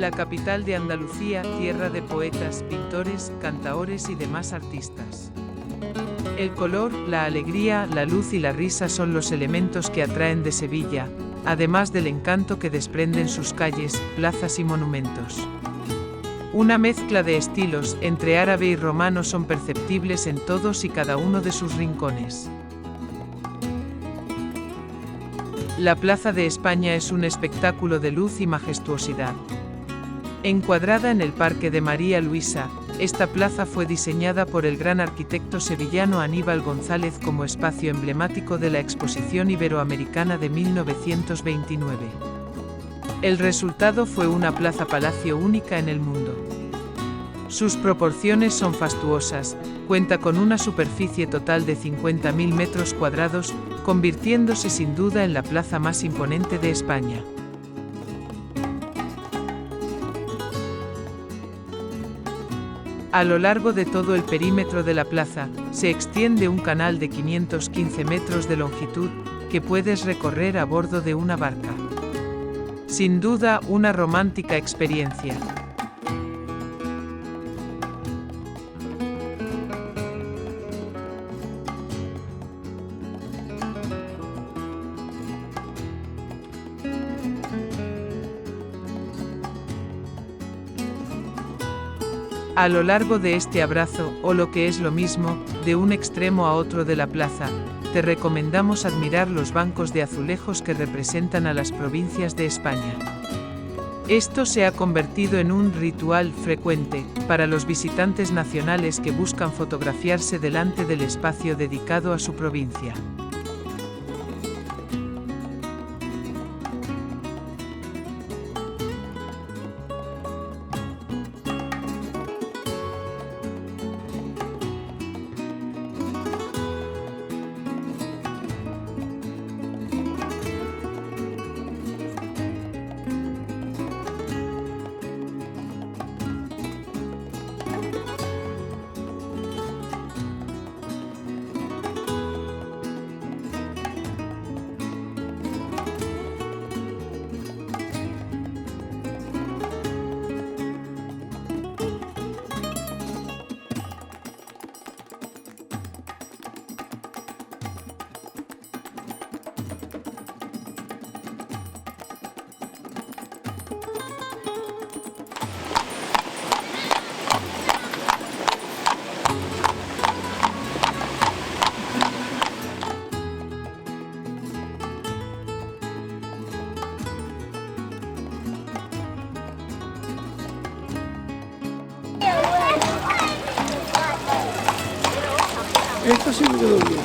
La capital de Andalucía, tierra de poetas, pintores, cantaores y demás artistas. El color, la alegría, la luz y la risa son los elementos que atraen de Sevilla, además del encanto que desprenden sus calles, plazas y monumentos. Una mezcla de estilos, entre árabe y romano, son perceptibles en todos y cada uno de sus rincones. La Plaza de España es un espectáculo de luz y majestuosidad. Encuadrada en el Parque de María Luisa, esta plaza fue diseñada por el gran arquitecto sevillano Aníbal González como espacio emblemático de la Exposición Iberoamericana de 1929. El resultado fue una plaza-palacio única en el mundo. Sus proporciones son fastuosas, cuenta con una superficie total de 50.000 metros cuadrados, convirtiéndose sin duda en la plaza más imponente de España. A lo largo de todo el perímetro de la plaza, se extiende un canal de 515 metros de longitud, que puedes recorrer a bordo de una barca. Sin duda, una romántica experiencia. A lo largo de este abrazo, o lo que es lo mismo, de un extremo a otro de la plaza, te recomendamos admirar los bancos de azulejos que representan a las provincias de España. Esto se ha convertido en un ritual frecuente para los visitantes nacionales que buscan fotografiarse delante del espacio dedicado a su provincia. Esto sí me quedó bien.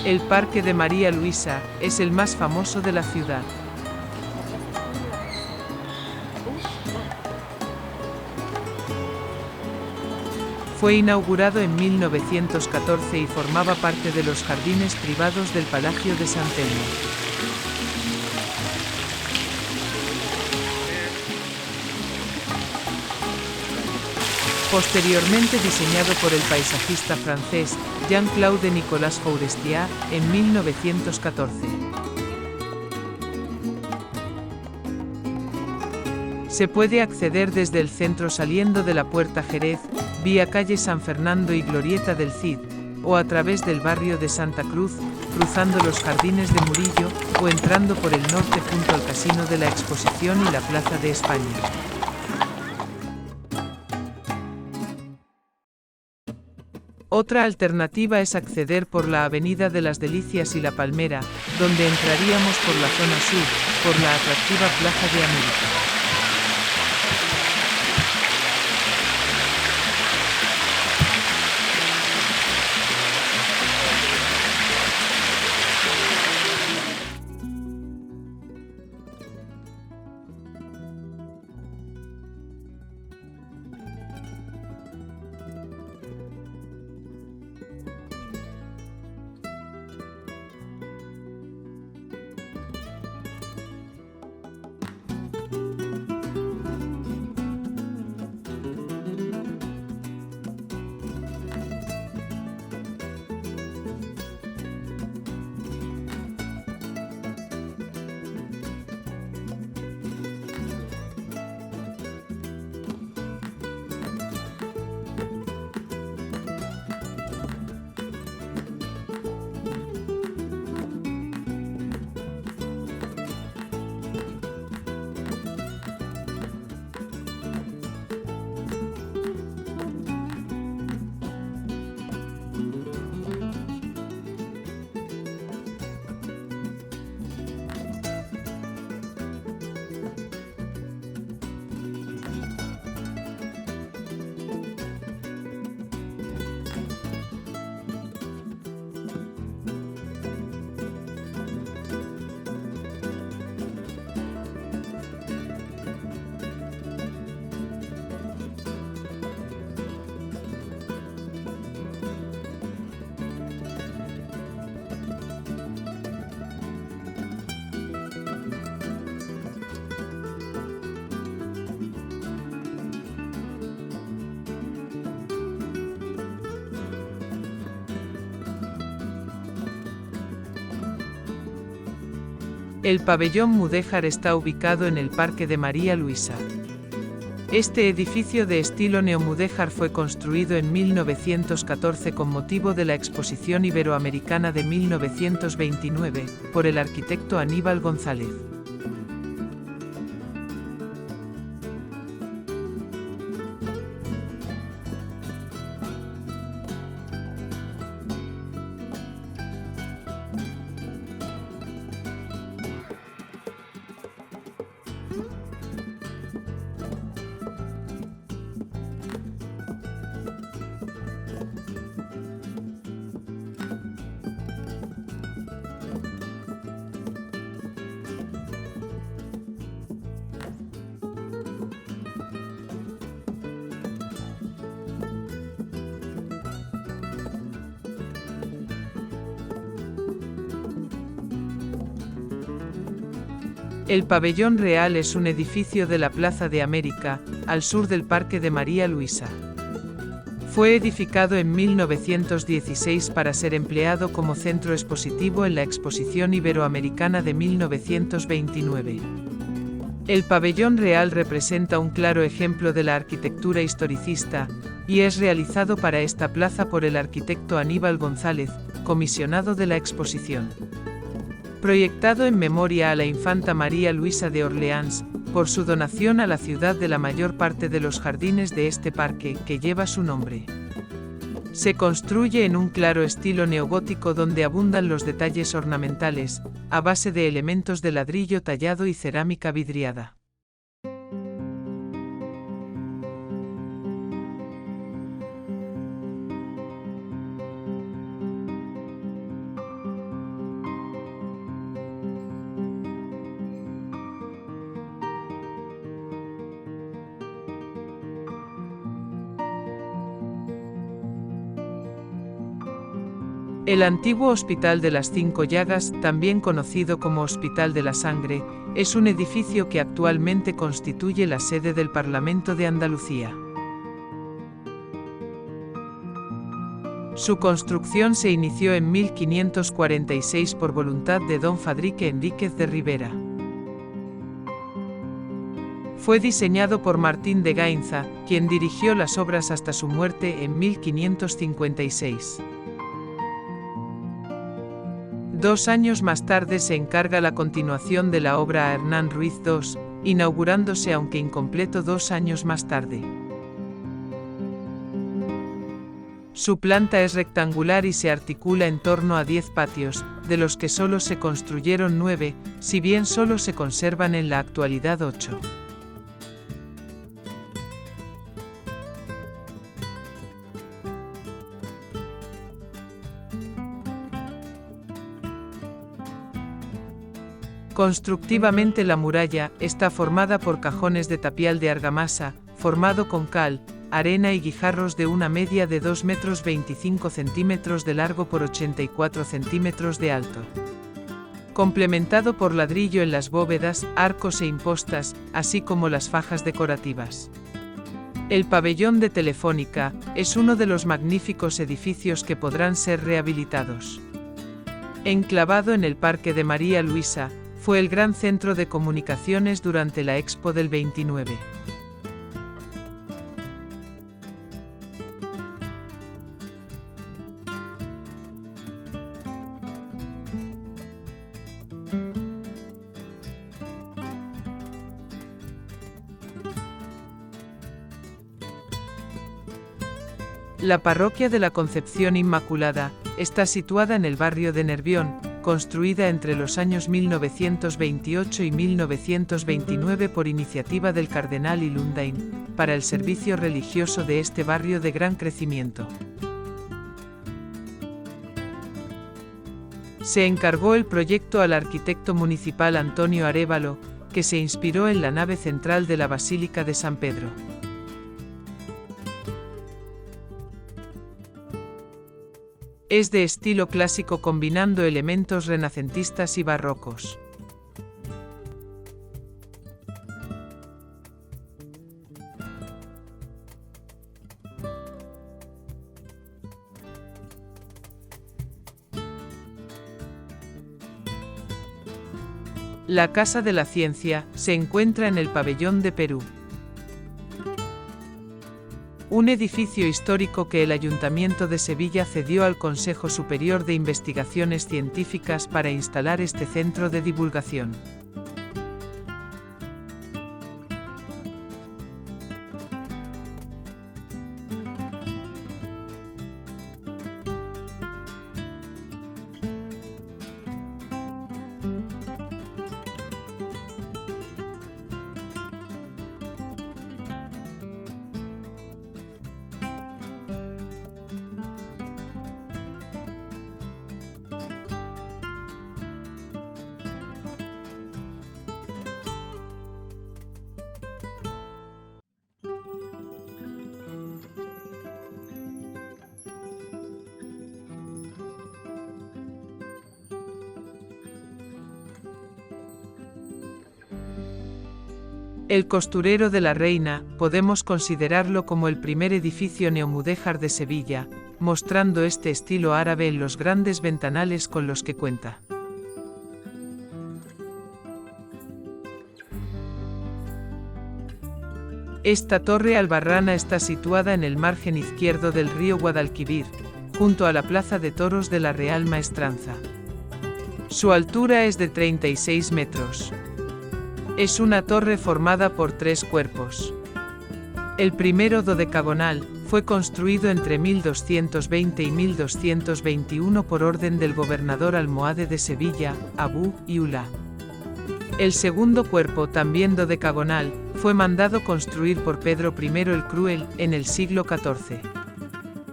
El Parque de María Luisa es el más famoso de la ciudad. Fue inaugurado en 1914 y formaba parte de los jardines privados del Palacio de San Telmo. Posteriormente diseñado por el paisajista francés Jean-Claude Nicolas Forestier en 1914. Se puede acceder desde el centro saliendo de la Puerta Jerez, vía calle San Fernando y Glorieta del Cid, o a través del barrio de Santa Cruz, cruzando los jardines de Murillo, o entrando por el norte junto al Casino de la Exposición y la Plaza de España. Otra alternativa es acceder por la Avenida de las Delicias y La Palmera, donde entraríamos por la zona sur, por la atractiva Plaza de América. El pabellón mudéjar está ubicado en el Parque de María Luisa. Este edificio de estilo neomudéjar fue construido en 1914 con motivo de la Exposición Iberoamericana de 1929, por el arquitecto Aníbal González. El Pabellón Real es un edificio de la Plaza de América, al sur del Parque de María Luisa. Fue edificado en 1916 para ser empleado como centro expositivo en la Exposición Iberoamericana de 1929. El Pabellón Real representa un claro ejemplo de la arquitectura historicista, y es realizado para esta plaza por el arquitecto Aníbal González, comisionado de la exposición. Proyectado en memoria a la infanta María Luisa de Orleans, por su donación a la ciudad de la mayor parte de los jardines de este parque, que lleva su nombre. Se construye en un claro estilo neogótico donde abundan los detalles ornamentales, a base de elementos de ladrillo tallado y cerámica vidriada. El antiguo Hospital de las Cinco Llagas, también conocido como Hospital de la Sangre, es un edificio que actualmente constituye la sede del Parlamento de Andalucía. Su construcción se inició en 1546 por voluntad de don Fadrique Enríquez de Rivera. Fue diseñado por Martín de Gainza, quien dirigió las obras hasta su muerte en 1556. 2 años más tarde se encarga la continuación de la obra a Hernán Ruiz II, inaugurándose aunque incompleto 2 años más tarde. Su planta es rectangular y se articula en torno a 10 patios, de los que solo se construyeron 9, si bien solo se conservan en la actualidad 8. Constructivamente la muralla está formada por cajones de tapial de argamasa, formado con cal, arena y guijarros de una media de 2 metros 25 centímetros de largo por 84 centímetros de alto. Complementado por ladrillo en las bóvedas, arcos e impostas, así como las fajas decorativas. El pabellón de Telefónica es uno de los magníficos edificios que podrán ser rehabilitados. Enclavado en el Parque de María Luisa, fue el gran centro de comunicaciones durante la Expo del 29. La parroquia de la Concepción Inmaculada está situada en el barrio de Nervión, construida entre los años 1928 y 1929 por iniciativa del cardenal Ilundain, para el servicio religioso de este barrio de gran crecimiento. Se encargó el proyecto al arquitecto municipal Antonio Arévalo, que se inspiró en la nave central de la Basílica de San Pedro. Es de estilo clásico combinando elementos renacentistas y barrocos. La Casa de la Ciencia se encuentra en el Pabellón de Perú. Un edificio histórico que el Ayuntamiento de Sevilla cedió al Consejo Superior de Investigaciones Científicas para instalar este centro de divulgación. El Costurero de la Reina, podemos considerarlo como el primer edificio neomudéjar de Sevilla, mostrando este estilo árabe en los grandes ventanales con los que cuenta. Esta torre albarrana está situada en el margen izquierdo del río Guadalquivir, junto a la Plaza de Toros de la Real Maestranza. Su altura es de 36 metros. Es una torre formada por 3 cuerpos. El primero, dodecagonal, fue construido entre 1220 y 1221 por orden del gobernador almohade de Sevilla, Abú y Ulá. El segundo cuerpo, también dodecagonal, fue mandado construir por Pedro I el Cruel, en el siglo XIV.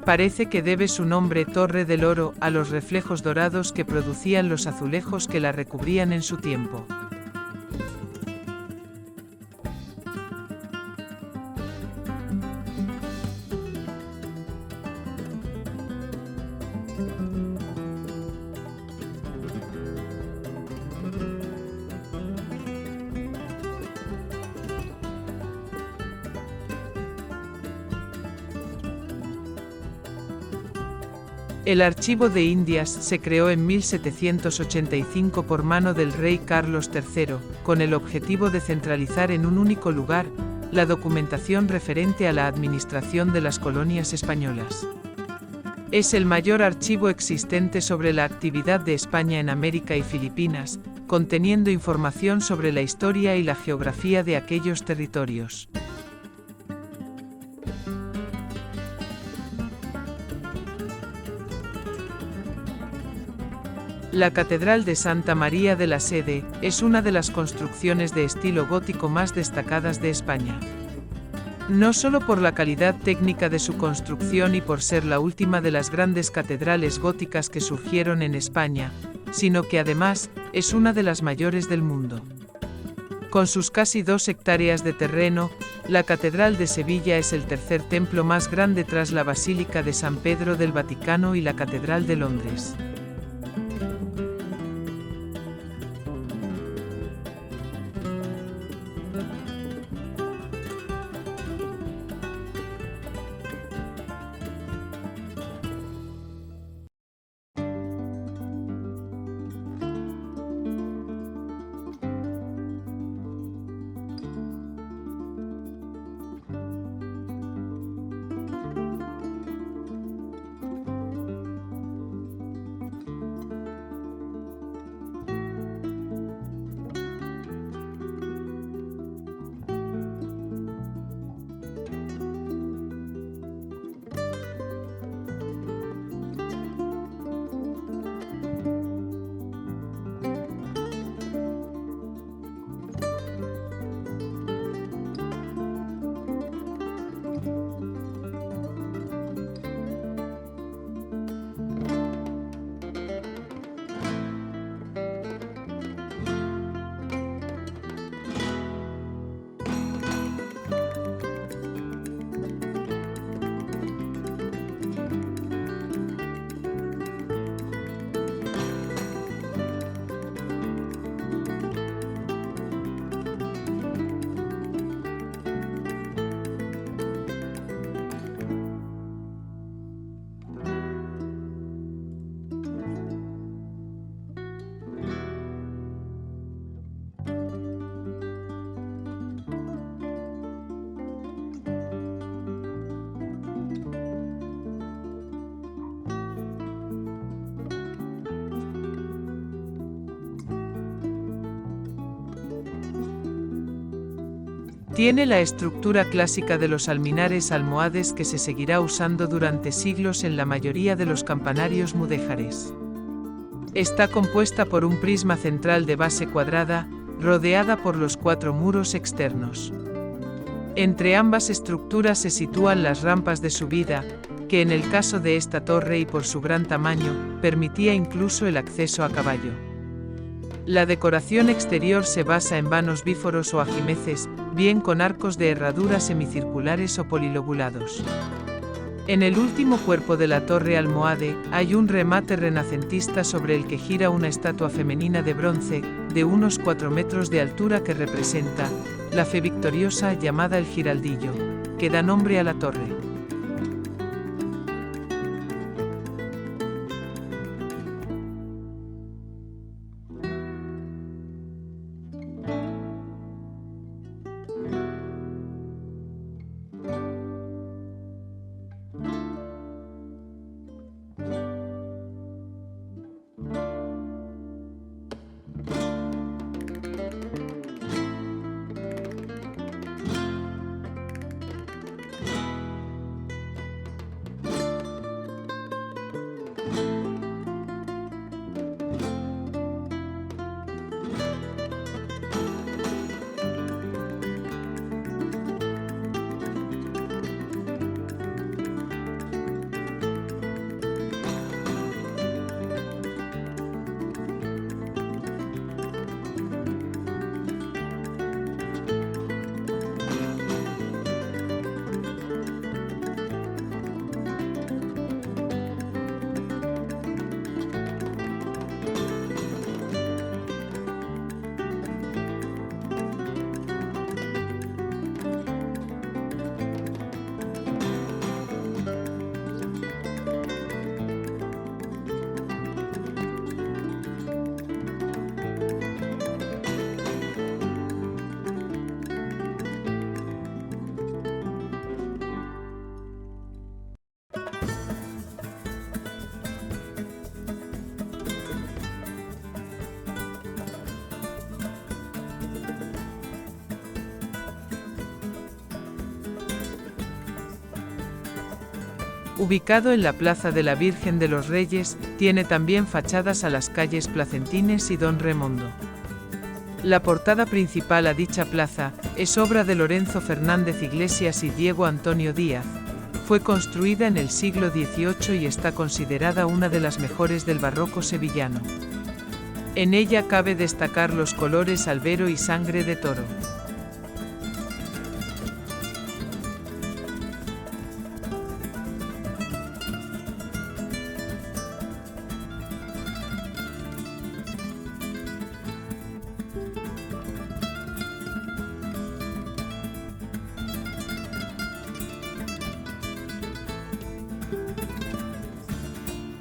Parece que debe su nombre, Torre del Oro, a los reflejos dorados que producían los azulejos que la recubrían en su tiempo. El Archivo de Indias se creó en 1785 por mano del rey Carlos III, con el objetivo de centralizar en un único lugar la documentación referente a la administración de las colonias españolas. Es el mayor archivo existente sobre la actividad de España en América y Filipinas, conteniendo información sobre la historia y la geografía de aquellos territorios. La Catedral de Santa María de la Sede es una de las construcciones de estilo gótico más destacadas de España. No solo por la calidad técnica de su construcción y por ser la última de las grandes catedrales góticas que surgieron en España, sino que además es una de las mayores del mundo. Con sus casi 2 hectáreas de terreno, la Catedral de Sevilla es el tercer templo más grande tras la Basílica de San Pedro del Vaticano y la Catedral de Londres. Tiene la estructura clásica de los alminares almohades que se seguirá usando durante siglos en la mayoría de los campanarios mudéjares. Está compuesta por un prisma central de base cuadrada, rodeada por los 4 muros externos. Entre ambas estructuras se sitúan las rampas de subida, que en el caso de esta torre y por su gran tamaño, permitía incluso el acceso a caballo. La decoración exterior se basa en vanos bíforos o ajimeces, bien con arcos de herradura semicirculares o polilobulados. En el último cuerpo de la torre almohade, hay un remate renacentista sobre el que gira una estatua femenina de bronce, de unos 4 metros de altura que representa la fe victoriosa llamada el Giraldillo, que da nombre a la torre. Ubicado en la Plaza de la Virgen de los Reyes, tiene también fachadas a las calles Placentines y Don Remondo. La portada principal a dicha plaza es obra de Lorenzo Fernández Iglesias y Diego Antonio Díaz. Fue construida en el siglo XVIII y está considerada una de las mejores del barroco sevillano. En ella cabe destacar los colores albero y sangre de toro.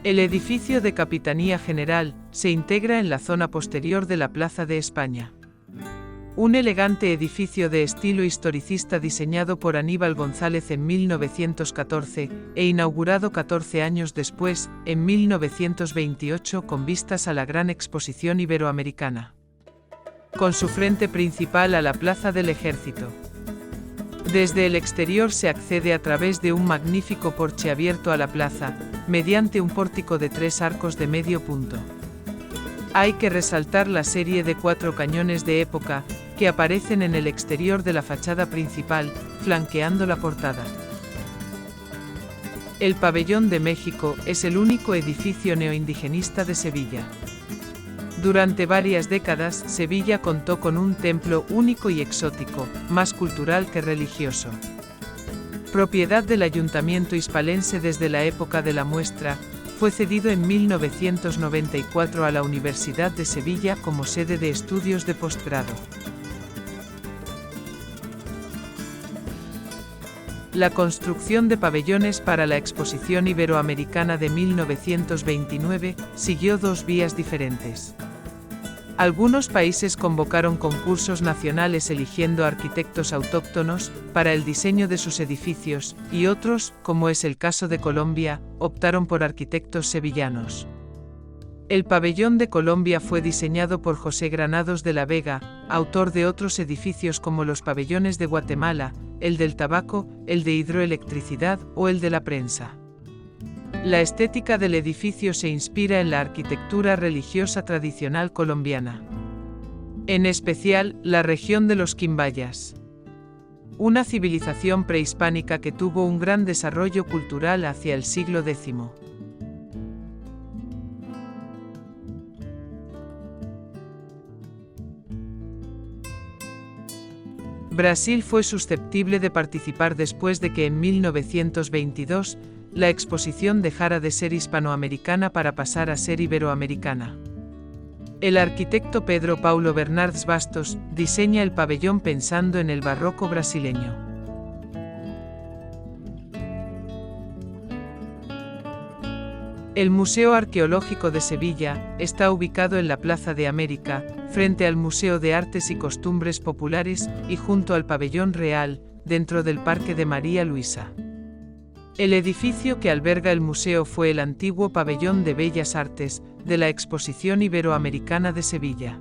El edificio de Capitanía General se integra en la zona posterior de la Plaza de España. Un elegante edificio de estilo historicista diseñado por Aníbal González en 1914 e inaugurado 14 años después, en 1928, con vistas a la Gran Exposición Iberoamericana. Con su frente principal a la Plaza del Ejército. Desde el exterior se accede a través de un magnífico porche abierto a la plaza, mediante un pórtico de 3 arcos de medio punto. Hay que resaltar la serie de 4 cañones de época, que aparecen en el exterior de la fachada principal, flanqueando la portada. El Pabellón de México es el único edificio neoindigenista de Sevilla. Durante varias décadas, Sevilla contó con un templo único y exótico, más cultural que religioso. Propiedad del Ayuntamiento hispalense desde la época de la Muestra, fue cedido en 1994 a la Universidad de Sevilla como sede de estudios de posgrado. La construcción de pabellones para la Exposición Iberoamericana de 1929 siguió 2 vías diferentes. Algunos países convocaron concursos nacionales eligiendo arquitectos autóctonos para el diseño de sus edificios, y otros, como es el caso de Colombia, optaron por arquitectos sevillanos. El pabellón de Colombia fue diseñado por José Granados de la Vega, autor de otros edificios como los pabellones de Guatemala, el del tabaco, el de hidroelectricidad o el de la prensa. La estética del edificio se inspira en la arquitectura religiosa tradicional colombiana. En especial, la región de los Quimbayas. Una civilización prehispánica que tuvo un gran desarrollo cultural hacia el siglo X. Brasil fue susceptible de participar después de que en 1922, la exposición dejara de ser hispanoamericana para pasar a ser iberoamericana. El arquitecto Pedro Paulo Bernardes Bastos diseña el pabellón pensando en el barroco brasileño. El Museo Arqueológico de Sevilla está ubicado en la Plaza de América, frente al Museo de Artes y Costumbres Populares y junto al Pabellón Real, dentro del Parque de María Luisa. El edificio que alberga el museo fue el antiguo Pabellón de Bellas Artes, de la Exposición Iberoamericana de Sevilla.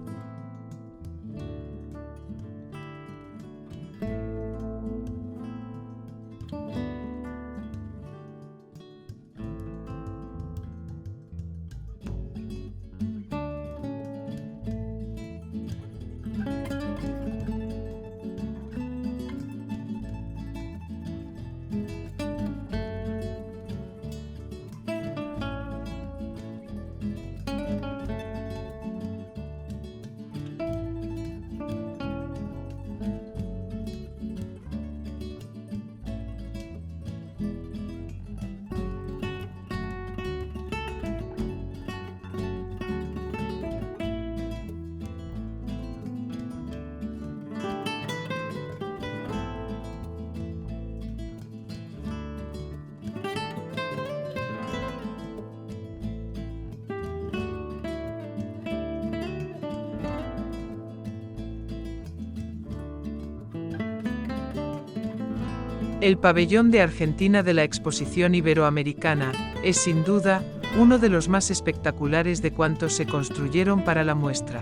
El pabellón de Argentina de la Exposición Iberoamericana es sin duda uno de los más espectaculares de cuantos se construyeron para la muestra.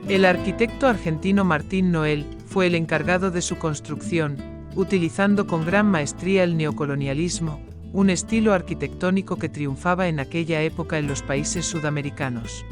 El arquitecto argentino Martín Noel fue el encargado de su construcción, utilizando con gran maestría el neocolonialismo, un estilo arquitectónico que triunfaba en aquella época en los países sudamericanos.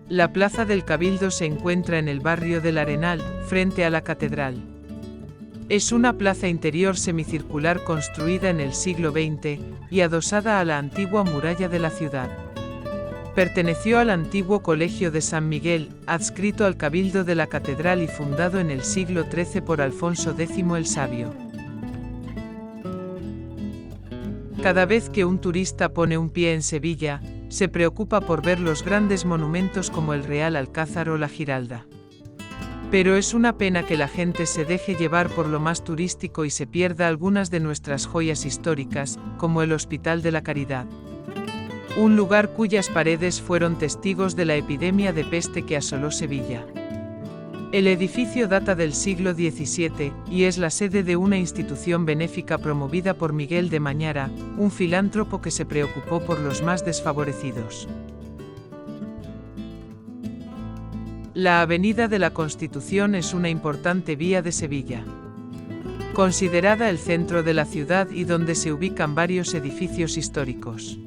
La Plaza del Cabildo se encuentra en el barrio del Arenal, frente a la catedral. Es una plaza interior semicircular construida en el siglo XX y adosada a la antigua muralla de la ciudad. Perteneció al antiguo Colegio de San Miguel, adscrito al Cabildo de la Catedral y fundado en el siglo XIII por Alfonso X el Sabio. Cada vez que un turista pone un pie en Sevilla, se preocupa por ver los grandes monumentos como el Real Alcázar o la Giralda. Pero es una pena que la gente se deje llevar por lo más turístico y se pierda algunas de nuestras joyas históricas, como el Hospital de la Caridad. Un lugar cuyas paredes fueron testigos de la epidemia de peste que asoló Sevilla. El edificio data del siglo XVII y es la sede de una institución benéfica promovida por Miguel de Mañara, un filántropo que se preocupó por los más desfavorecidos. La Avenida de la Constitución es una importante vía de Sevilla. Considerada el centro de la ciudad y donde se ubican varios edificios históricos.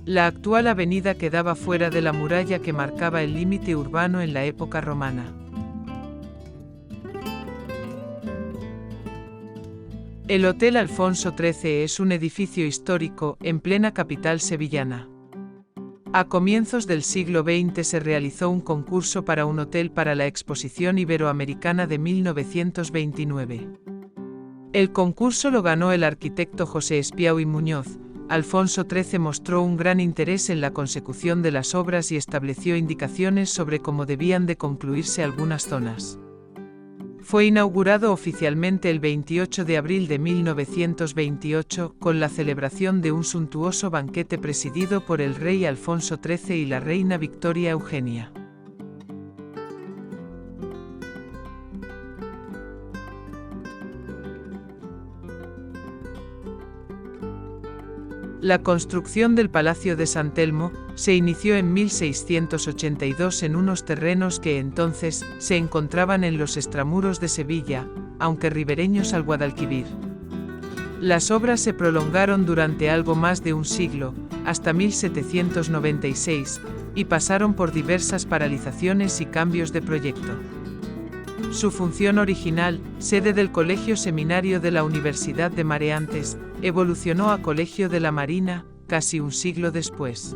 La actual avenida quedaba fuera de la muralla que marcaba el límite urbano en la época romana. El Hotel Alfonso XIII es un edificio histórico en plena capital sevillana. A comienzos del siglo XX se realizó un concurso para un hotel para la Exposición Iberoamericana de 1929. El concurso lo ganó el arquitecto José Espiau y Muñoz, Alfonso XIII mostró un gran interés en la consecución de las obras y estableció indicaciones sobre cómo debían de concluirse algunas zonas. Fue inaugurado oficialmente el 28 de abril de 1928 con la celebración de un suntuoso banquete presidido por el rey Alfonso XIII y la reina Victoria Eugenia. La construcción del Palacio de San Telmo se inició en 1682 en unos terrenos que entonces se encontraban en los extramuros de Sevilla, aunque ribereños al Guadalquivir. Las obras se prolongaron durante algo más de un siglo, hasta 1796, y pasaron por diversas paralizaciones y cambios de proyecto. Su función original, sede del Colegio Seminario de la Universidad de Mareantes, evolucionó a Colegio de la Marina, casi un siglo después.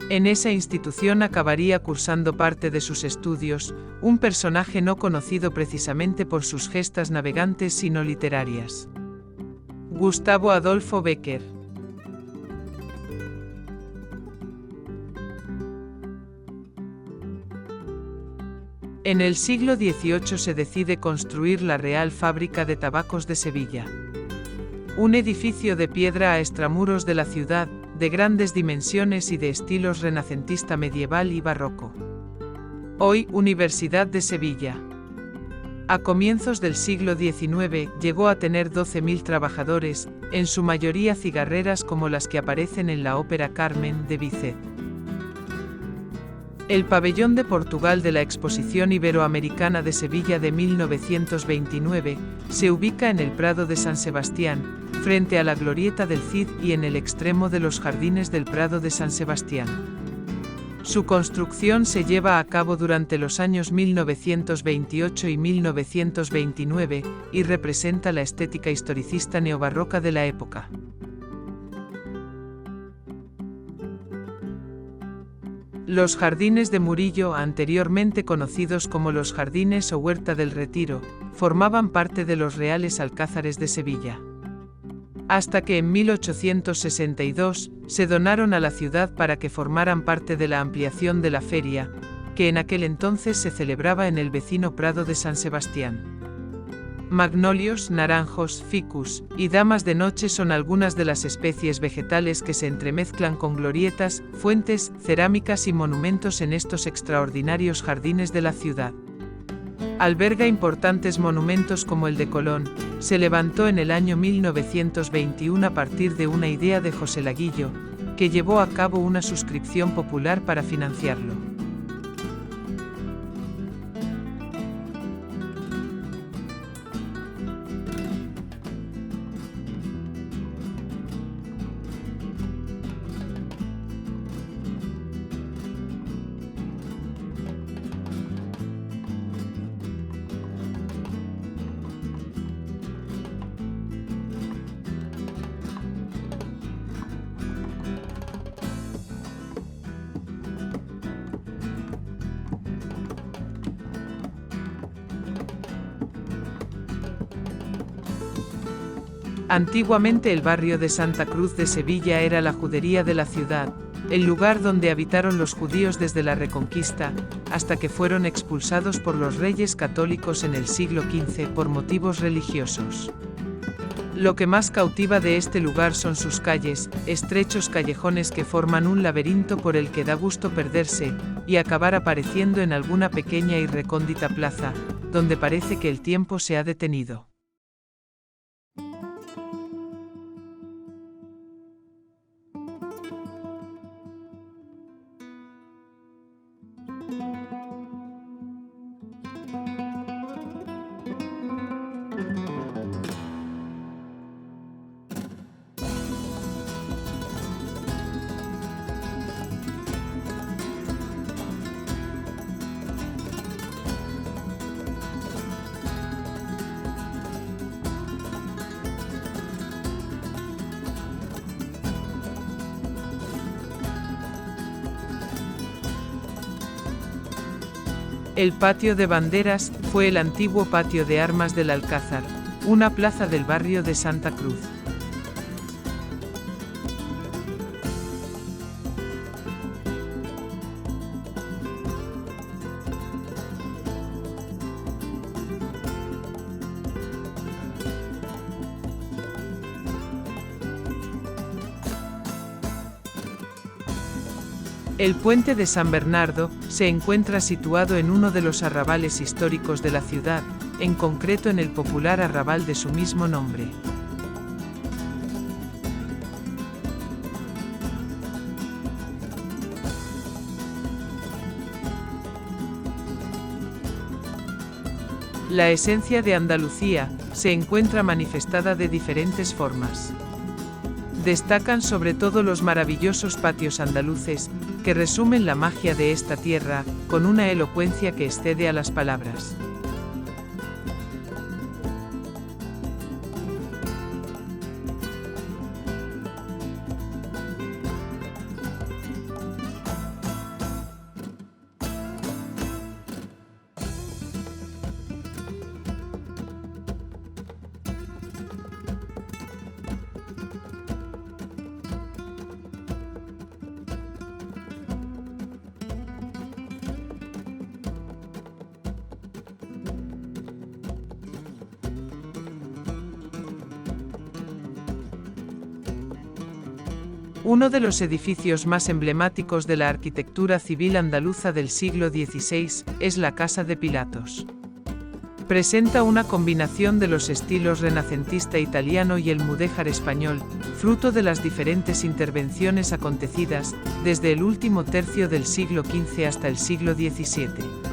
En esa institución acabaría cursando parte de sus estudios, un personaje no conocido precisamente por sus gestas navegantes sino literarias. Gustavo Adolfo Bécquer. En el siglo XVIII se decide construir la Real Fábrica de Tabacos de Sevilla. Un edificio de piedra a extramuros de la ciudad, de grandes dimensiones y de estilos renacentista medieval y barroco. Hoy, Universidad de Sevilla. A comienzos del siglo XIX llegó a tener 12.000 trabajadores, en su mayoría cigarreras como las que aparecen en la ópera Carmen de Bizet. El pabellón de Portugal de la Exposición Iberoamericana de Sevilla de 1929 se ubica en el Prado de San Sebastián, frente a la Glorieta del Cid y en el extremo de los jardines del Prado de San Sebastián. Su construcción se lleva a cabo durante los años 1928 y 1929 y representa la estética historicista neobarroca de la época. Los jardines de Murillo, anteriormente conocidos como los Jardines o Huerta del Retiro, formaban parte de los Reales Alcázares de Sevilla. Hasta que en 1862 se donaron a la ciudad para que formaran parte de la ampliación de la feria, que en aquel entonces se celebraba en el vecino Prado de San Sebastián. Magnolios, naranjos, ficus y damas de noche son algunas de las especies vegetales que se entremezclan con glorietas, fuentes, cerámicas y monumentos en estos extraordinarios jardines de la ciudad. Alberga importantes monumentos como el de Colón. Se levantó en el año 1921 a partir de una idea de José Laguillo, que llevó a cabo una suscripción popular para financiarlo. Antiguamente el barrio de Santa Cruz de Sevilla era la judería de la ciudad, el lugar donde habitaron los judíos desde la Reconquista, hasta que fueron expulsados por los reyes católicos en el siglo XV por motivos religiosos. Lo que más cautiva de este lugar son sus calles, estrechos callejones que forman un laberinto por el que da gusto perderse, y acabar apareciendo en alguna pequeña y recóndita plaza, donde parece que el tiempo se ha detenido. El Patio de Banderas fue el antiguo patio de armas del Alcázar, una plaza del barrio de Santa Cruz. El puente de San Bernardo se encuentra situado en uno de los arrabales históricos de la ciudad, en concreto en el popular arrabal de su mismo nombre. La esencia de Andalucía se encuentra manifestada de diferentes formas. Destacan sobre todo los maravillosos patios andaluces, que resumen la magia de esta tierra, con una elocuencia que excede a las palabras. Uno de los edificios más emblemáticos de la arquitectura civil andaluza del siglo XVI es la Casa de Pilatos. Presenta una combinación de los estilos renacentista italiano y el mudéjar español, fruto de las diferentes intervenciones acontecidas desde el último tercio del siglo XV hasta el siglo XVII.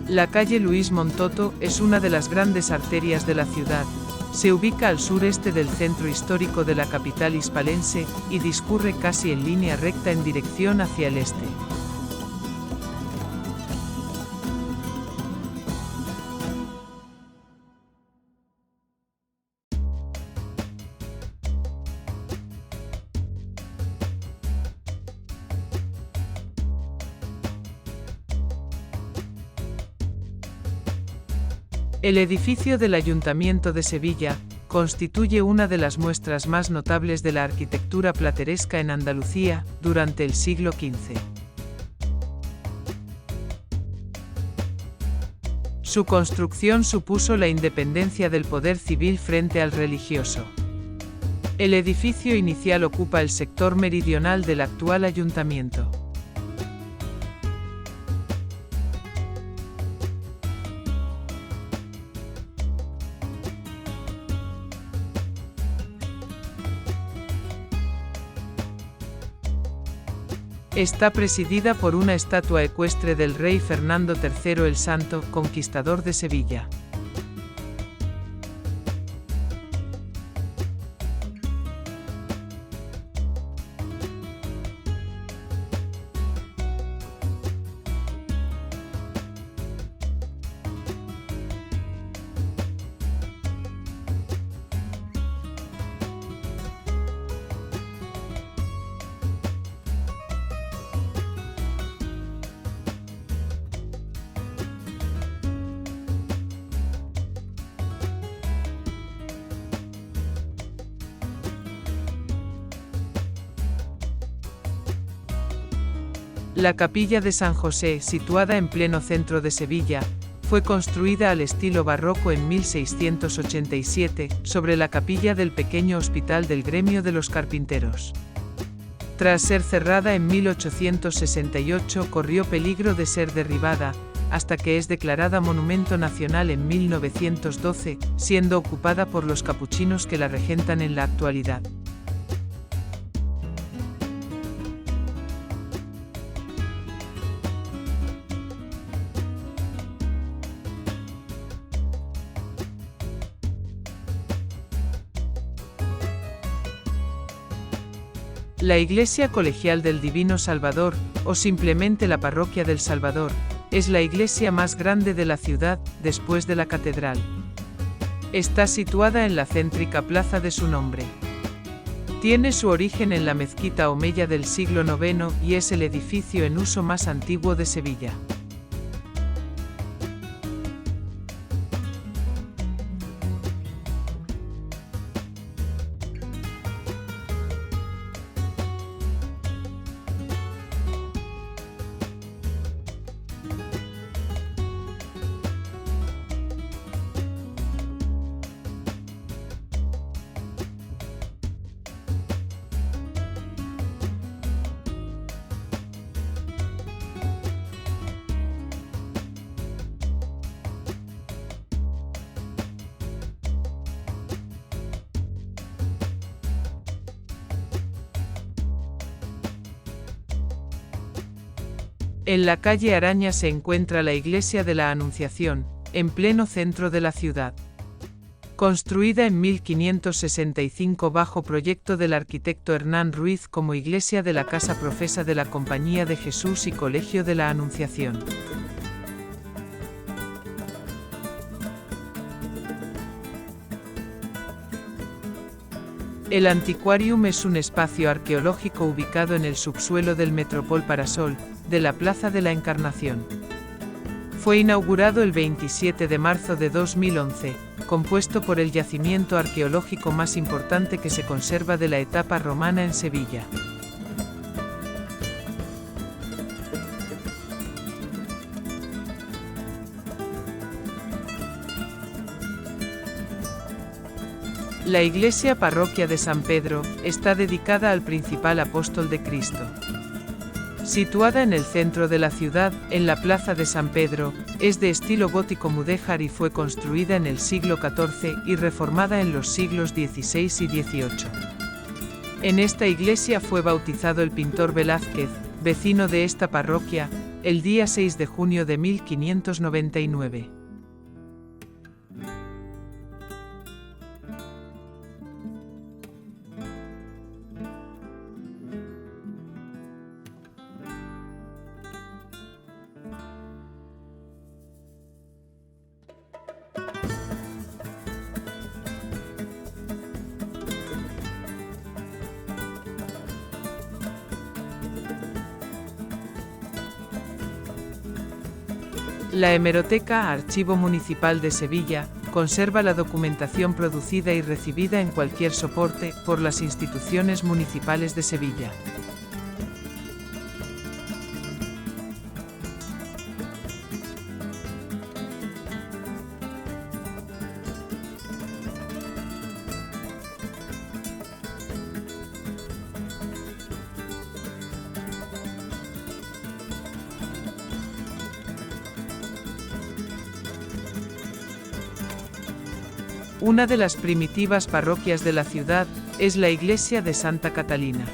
La calle Luis Montoto es una de las grandes arterias de la ciudad. Se ubica al sureste del centro histórico de la capital hispalense y discurre casi en línea recta en dirección hacia el este. El edificio del Ayuntamiento de Sevilla constituye una de las muestras más notables de la arquitectura plateresca en Andalucía durante el siglo XV. Su construcción supuso la independencia del poder civil frente al religioso. El edificio inicial ocupa el sector meridional del actual ayuntamiento. Está presidida por una estatua ecuestre del rey Fernando III el Santo, conquistador de Sevilla. La capilla de San José, situada en pleno centro de Sevilla, fue construida al estilo barroco en 1687, sobre la capilla del pequeño hospital del gremio de los carpinteros. Tras ser cerrada en 1868, corrió peligro de ser derribada, hasta que es declarada Monumento Nacional en 1912, siendo ocupada por los capuchinos que la regentan en la actualidad. La Iglesia Colegial del Divino Salvador, o simplemente la Parroquia del Salvador, es la iglesia más grande de la ciudad, después de la catedral. Está situada en la céntrica plaza de su nombre. Tiene su origen en la mezquita omeya del siglo IX y es el edificio en uso más antiguo de Sevilla. En la calle Araña se encuentra la Iglesia de la Anunciación, en pleno centro de la ciudad. Construida en 1565 bajo proyecto del arquitecto Hernán Ruiz como iglesia de la Casa Profesa de la Compañía de Jesús y Colegio de la Anunciación. El Antiquarium es un espacio arqueológico ubicado en el subsuelo del Metropol Parasol, de la Plaza de la Encarnación. Fue inaugurado el 27 de marzo de 2011, compuesto por el yacimiento arqueológico más importante que se conserva de la etapa romana en Sevilla. La iglesia parroquia de San Pedro está dedicada al principal apóstol de Cristo. Situada en el centro de la ciudad, en la plaza de San Pedro, es de estilo gótico mudéjar y fue construida en el siglo XIV y reformada en los siglos XVI y XVIII. En esta iglesia fue bautizado el pintor Velázquez, vecino de esta parroquia, el día 6 de junio de 1599. La Hemeroteca Archivo Municipal de Sevilla conserva la documentación producida y recibida en cualquier soporte por las instituciones municipales de Sevilla. Una de las primitivas parroquias de la ciudad es la iglesia de Santa Catalina.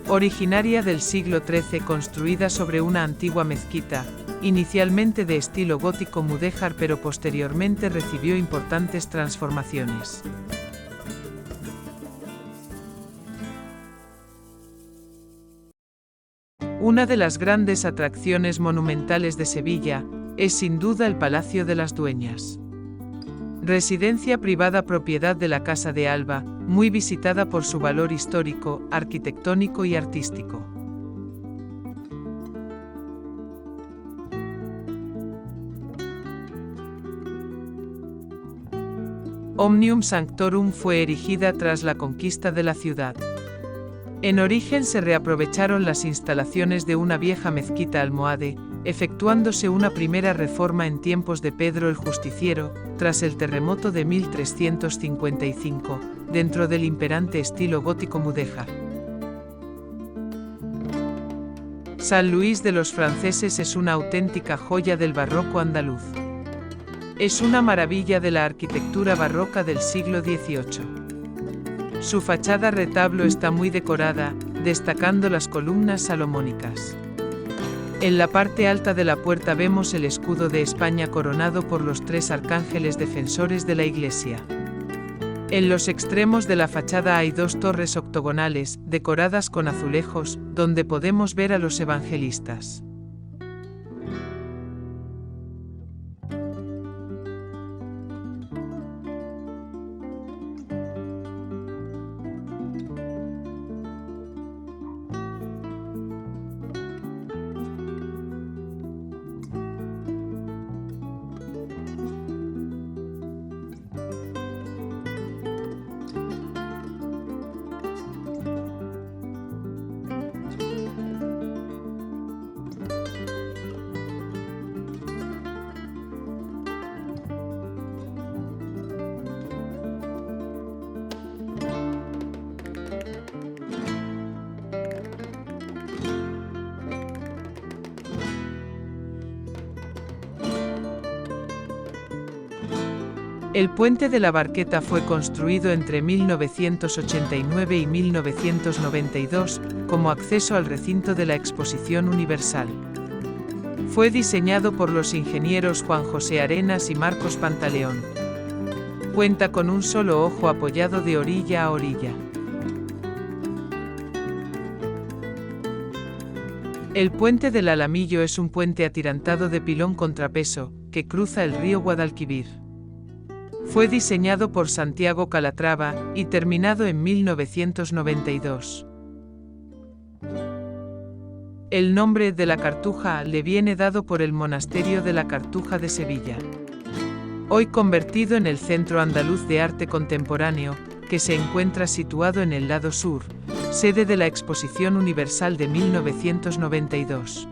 Originaria del siglo XIII, construida sobre una antigua mezquita, inicialmente de estilo gótico mudéjar pero posteriormente recibió importantes transformaciones. Una de las grandes atracciones monumentales de Sevilla es sin duda el Palacio de las Dueñas. Residencia privada propiedad de la Casa de Alba, muy visitada por su valor histórico, arquitectónico y artístico. Omnium Sanctorum fue erigida tras la conquista de la ciudad. En origen se reaprovecharon las instalaciones de una vieja mezquita almohade, efectuándose una primera reforma en tiempos de Pedro el Justiciero, tras el terremoto de 1355, dentro del imperante estilo gótico mudéjar. San Luis de los Franceses es una auténtica joya del barroco andaluz. Es una maravilla de la arquitectura barroca del siglo XVIII. Su fachada retablo está muy decorada, destacando las columnas salomónicas. En la parte alta de la puerta vemos el escudo de España coronado por los tres arcángeles defensores de la iglesia. En los extremos de la fachada hay dos torres octogonales, decoradas con azulejos, donde podemos ver a los evangelistas. El puente de la Barqueta fue construido entre 1989 y 1992, como acceso al recinto de la Exposición Universal. Fue diseñado por los ingenieros Juan José Arenas y Marcos Pantaleón. Cuenta con un solo ojo apoyado de orilla a orilla. El puente del Alamillo es un puente atirantado de pilón contrapeso, que cruza el río Guadalquivir. Fue diseñado por Santiago Calatrava y terminado en 1992. El nombre de la Cartuja le viene dado por el monasterio de la Cartuja de Sevilla, hoy convertido en el Centro Andaluz de Arte Contemporáneo, que se encuentra situado en el lado sur, sede de la Exposición Universal de 1992.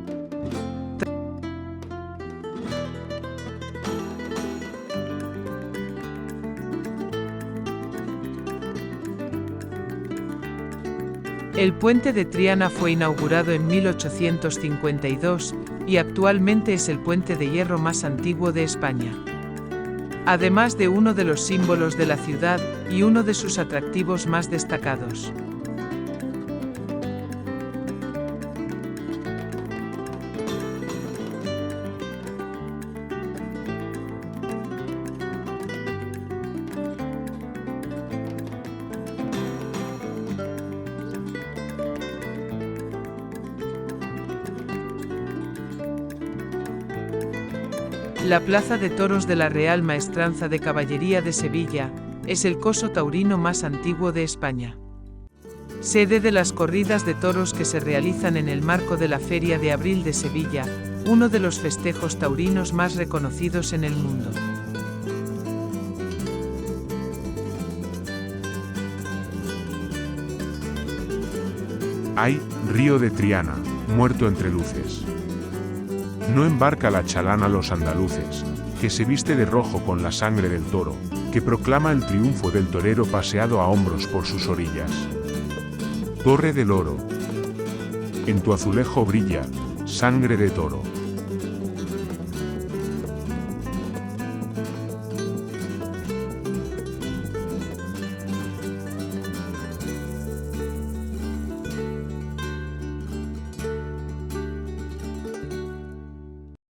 El puente de Triana fue inaugurado en 1852 y actualmente es el puente de hierro más antiguo de España. Además de uno de los símbolos de la ciudad y uno de sus atractivos más destacados. La Plaza de Toros de la Real Maestranza de Caballería de Sevilla es el coso taurino más antiguo de España. Sede de las corridas de toros que se realizan en el marco de la Feria de Abril de Sevilla, uno de los festejos taurinos más reconocidos en el mundo. Ay, río de Triana, muerto entre luces. No embarca la chalana los andaluces, que se viste de rojo con la sangre del toro, que proclama el triunfo del torero paseado a hombros por sus orillas. Torre del Oro. En tu azulejo brilla, sangre de toro.